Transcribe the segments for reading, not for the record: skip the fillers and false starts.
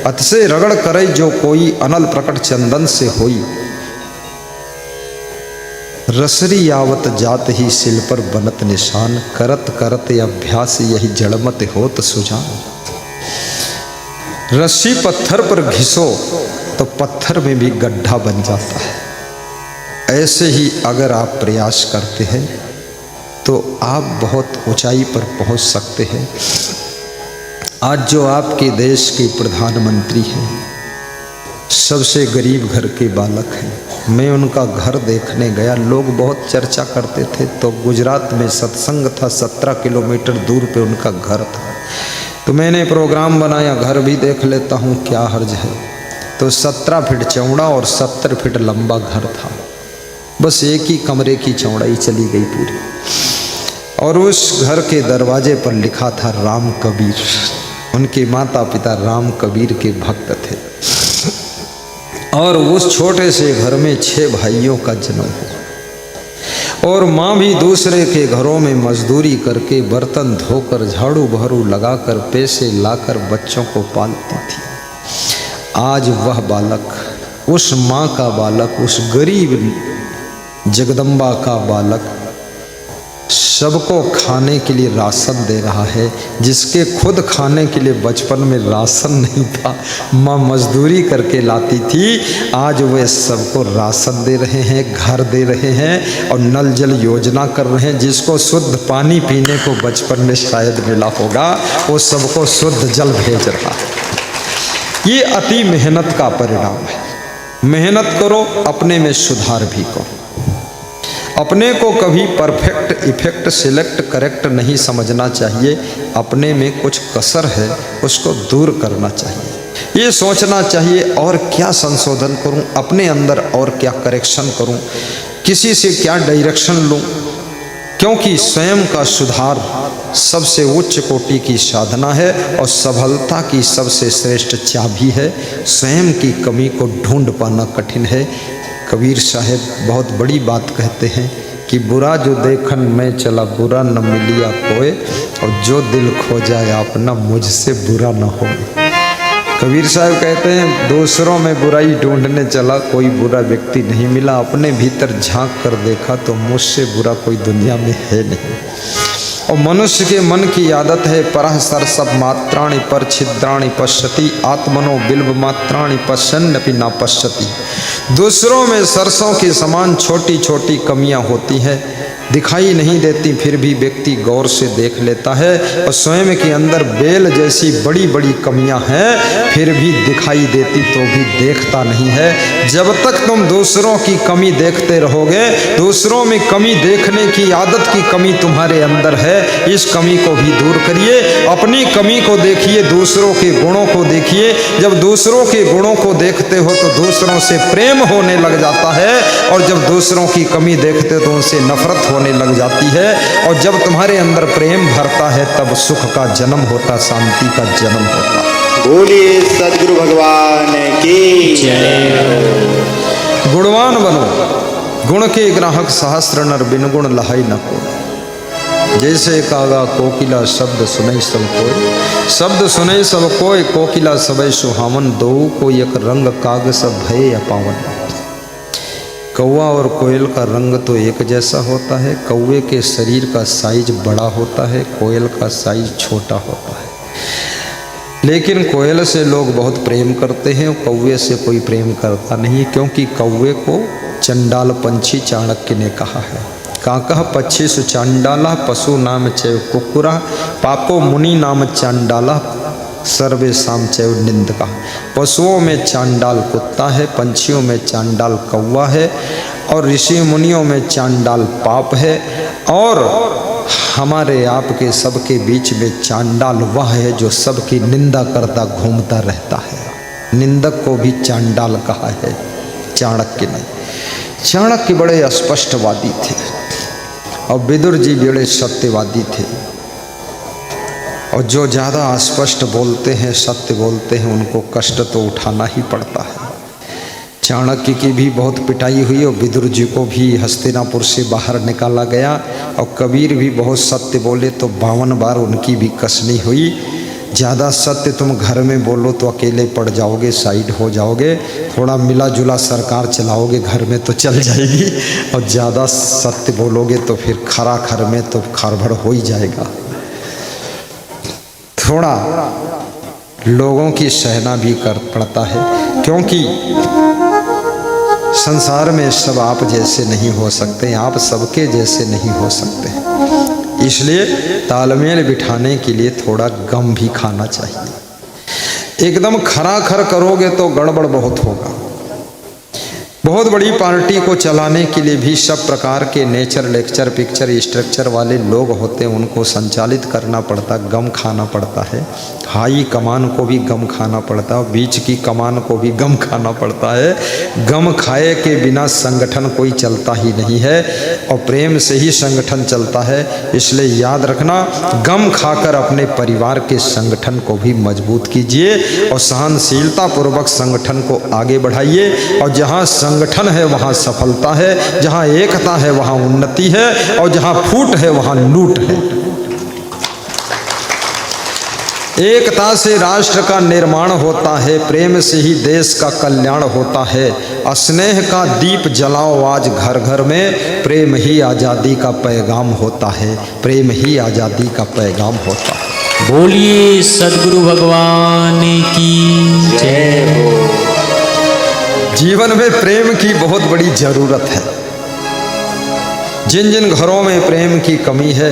अतिशय रगड़ करे जो कोई, अनल प्रकट चंदन से होई। रसरी यावत जात ही सिल पर बनत निशान, करत करत अभ्यास यही जड़मत होत सुजान। रस्सी पत्थर पर घिसो तो पत्थर में भी गड्ढा बन जाता है। ऐसे ही अगर आप प्रयास करते हैं तो आप बहुत ऊंचाई पर पहुंच सकते हैं। आज जो आपके देश के प्रधानमंत्री हैं, सबसे गरीब घर के बालक हैं। मैं उनका घर देखने गया, लोग बहुत चर्चा करते थे, तो गुजरात में सत्संग था, 17 किलोमीटर दूर पे उनका घर था। तो मैंने प्रोग्राम बनाया, घर भी देख लेता हूँ, क्या हर्ज है। तो 17 फीट चौड़ा और 70 फीट लंबा घर था, बस एक ही कमरे की चौड़ाई चली गई पूरी। और उस घर के दरवाजे पर लिखा था राम कबीर। उनके माता पिता राम कबीर के भक्त थे। और उस छोटे से घर में 6 भाइयों का जन्म हुआ। और माँ भी दूसरे के घरों में मजदूरी करके, बर्तन धोकर, झाड़ू बहरू लगाकर, पैसे लाकर बच्चों को पालती थी। आज वह बालक, उस माँ का बालक, उस गरीब जगदम्बा का बालक सबको खाने के लिए राशन दे रहा है, जिसके खुद खाने के लिए बचपन में राशन नहीं था, माँ मजदूरी करके लाती थी। आज वे सबको राशन दे रहे हैं, घर दे रहे हैं और नल जल योजना कर रहे हैं। जिसको शुद्ध पानी पीने को बचपन में शायद मिला होगा, वो सबको शुद्ध जल भेज रहा है। ये अति मेहनत का परिणाम है। मेहनत करो, अपने में सुधार भी करो। अपने को कभी परफेक्ट, इफेक्ट, सिलेक्ट, करेक्ट नहीं समझना चाहिए। अपने में कुछ कसर है, उसको दूर करना चाहिए। ये सोचना चाहिए और क्या संशोधन करूं, अपने अंदर और क्या करेक्शन करूं, किसी से क्या डायरेक्शन लूं। क्योंकि स्वयं का सुधार सबसे उच्च कोटि की साधना है और सफलता की सबसे श्रेष्ठ चाबी है। स्वयं की कमी को ढूंढ पाना कठिन है। कबीर साहब बहुत बड़ी बात कहते हैं कि बुरा जो देखन मैं चला, बुरा न मिलिया कोई, और जो दिल खो जाए अपना, मुझसे बुरा न हो। कबीर साहब कहते हैं दूसरों में बुराई ढूंढने चला, कोई बुरा व्यक्ति नहीं मिला। अपने भीतर झांक कर देखा तो मुझसे बुरा कोई दुनिया में है नहीं। और मनुष्य के मन की आदत है, परः सरसप मात्राणि पर छिद्राणि पश्यति, आत्मनो बिल्व मात्राणि पश्यन्नपि न पश्यति। दूसरों में सरसों के समान छोटी छोटी कमियां होती हैं, दिखाई नहीं देती, फिर भी व्यक्ति गौर से देख लेता है। और स्वयं के अंदर बेल जैसी बड़ी बड़ी कमियां हैं, फिर भी दिखाई देती तो भी देखता नहीं है। जब तक तुम दूसरों की कमी देखते रहोगे, दूसरों में कमी देखने की आदत की कमी तुम्हारे अंदर है, इस कमी को भी दूर करिए। अपनी कमी को देखिए, दूसरों के गुणों को देखिए। जब दूसरों के गुणों को देखते हो तो दूसरों से प्रेम होने लग जाता है, और जब दूसरों की कमी देखते हो तो उनसे नफरत होने लग जाती है। और जब तुम्हारे अंदर प्रेम भरता है, तब सुख का जन्म होता, शांति का जन्म होता। बोलिए सद्गुरु भगवान की जय। गुणवान बनो, गुण के ग्राहक सहस्र नर, बिन गुण लहाई न कोई। जैसे कागा कोकिला शब्द सुनै सब कोई, शब्द सुनै सब कोई, कोकिला सबै सुहावन, दो को एक रंग काग सब भय अपावन। कौवा और कोयल का रंग तो एक जैसा होता है। कौवे के शरीर का साइज बड़ा होता है, कोयल का साइज छोटा होता है। लेकिन कोयल से लोग बहुत प्रेम करते हैं, कौवे से कोई प्रेम करता नहीं, क्योंकि कौवे को चंडाल पंछी चाणक्य ने कहा है। काकः पक्षीषु चांडाला, पशु नाम चैव कुक्कुरा, पापो मुनि नाम चांडाला, सर्वेषां चैव निंदका। पशुओं में चांडाल कुत्ता है, पंछियों में चांडाल कौवा है, और ऋषि मुनियों में चांडाल पाप है, और हमारे आपके सबके बीच में चांडाल वह है जो सबकी निंदा करता घूमता रहता है। निंदक को भी चांडाल कहा है चाणक्य ने। चाणक्य बड़े स्पष्टवादी थे और विदुर जी बड़े सत्यवादी थे। और जो ज़्यादा स्पष्ट बोलते हैं, सत्य बोलते हैं, उनको कष्ट तो उठाना ही पड़ता है। चाणक्य की भी बहुत पिटाई हुई और विदुर जी को भी हस्तिनापुर से बाहर निकाला गया। और कबीर भी बहुत सत्य बोले तो 52 बार उनकी भी कसनी हुई। ज़्यादा सत्य तुम घर में बोलो तो अकेले पड़ जाओगे, साइड हो जाओगे। थोड़ा मिला जुला सरकार चलाओगे घर में तो चल जाएगी, और ज़्यादा सत्य बोलोगे तो फिर खरा घर में तो खरभड़ हो ही जाएगा। थोड़ा लोगों की सहना भी कर पड़ता है, क्योंकि संसार में सब आप जैसे नहीं हो सकते, आप सबके जैसे नहीं हो सकते। इसलिए तालमेल बिठाने के लिए थोड़ा गम भी खाना चाहिए। एकदम खरा खर करोगे तो गड़बड़ बहुत होगा। बहुत बड़ी पार्टी को चलाने के लिए भी सब प्रकार के नेचर, लेक्चर, पिक्चर, स्ट्रक्चर वाले लोग होते हैं, उनको संचालित करना पड़ता, गम खाना पड़ता है। हाई कमान को भी गम खाना पड़ता है, बीच की कमान को भी गम खाना पड़ता है। गम खाए के बिना संगठन कोई चलता ही नहीं है, और प्रेम से ही संगठन चलता है। इसलिए याद रखना, गम खाकर अपने परिवार के संगठन को भी मजबूत कीजिए और सहनशीलता पूर्वक संगठन को आगे बढ़ाइए। और जहाँ संगठन है वहाँ सफलता है, जहाँ एकता है वहाँ उन्नति है, और जहाँ फूट है वहाँ लूट है। एकता से राष्ट्र का निर्माण होता है, प्रेम से ही देश का कल्याण होता है। स्नेह का दीप जलाओ आज घर घर में, प्रेम ही आज़ादी का पैगाम होता है, प्रेम ही आज़ादी का पैगाम होता है। बोलिए सद्गुरु भगवान की जय हो। जीवन में प्रेम की बहुत बड़ी जरूरत है। जिन जिन घरों में प्रेम की कमी है,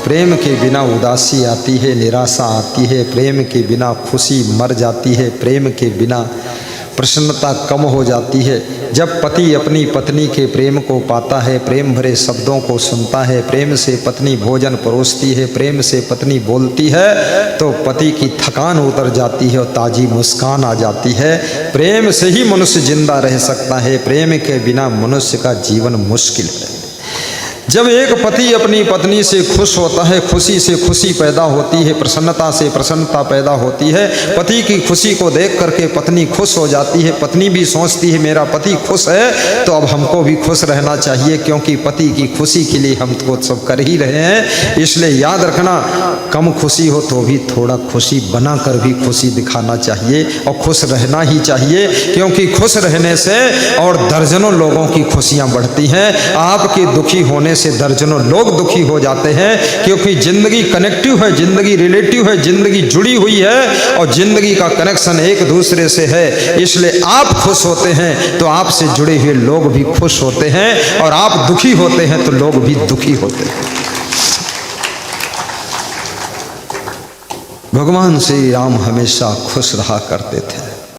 प्रेम के बिना उदासी आती है, निराशा आती है, प्रेम के बिना खुशी मर जाती है, प्रेम के बिना प्रसन्नता कम हो जाती है। जब पति अपनी पत्नी के प्रेम को पाता है, प्रेम भरे शब्दों को सुनता है, प्रेम से पत्नी भोजन परोसती है, प्रेम से पत्नी बोलती है, तो पति की थकान उतर जाती है और ताजी मुस्कान आ जाती है। प्रेम से ही मनुष्य जिंदा रह सकता है, प्रेम के बिना मनुष्य का जीवन मुश्किल है। जब एक पति अपनी पत्नी से खुश होता है, खुशी से खुशी पैदा होती है, प्रसन्नता से प्रसन्नता पैदा होती है। पति की खुशी को देख करके पत्नी खुश हो जाती है, पत्नी भी सोचती है मेरा पति खुश है तो अब हमको भी खुश रहना चाहिए, क्योंकि पति की खुशी के लिए हम तो सब कर ही रहे हैं। इसलिए याद रखना, कम खुशी हो तो भी थोड़ा खुशी बनाकर भी खुशी दिखाना चाहिए, और खुश रहना ही चाहिए, क्योंकि खुश रहने से और दर्जनों लोगों की खुशियाँ बढ़ती हैं। आपके दुखी होने से दर्जनों लोग दुखी हो जाते हैं, क्योंकि जिंदगी कनेक्टिव है, जिंदगी रिलेटिव है, जिंदगी जुड़ी हुई है, और जिंदगी का कनेक्शन एक दूसरे से है। इसलिए आप खुश होते हैं तो आपसे जुड़े हुए लोग भी खुश होते हैं, और आप दुखी होते हैं तो लोग भी दुखी होते हैं। भगवान श्री राम हमेशा खुश रहा करते थे।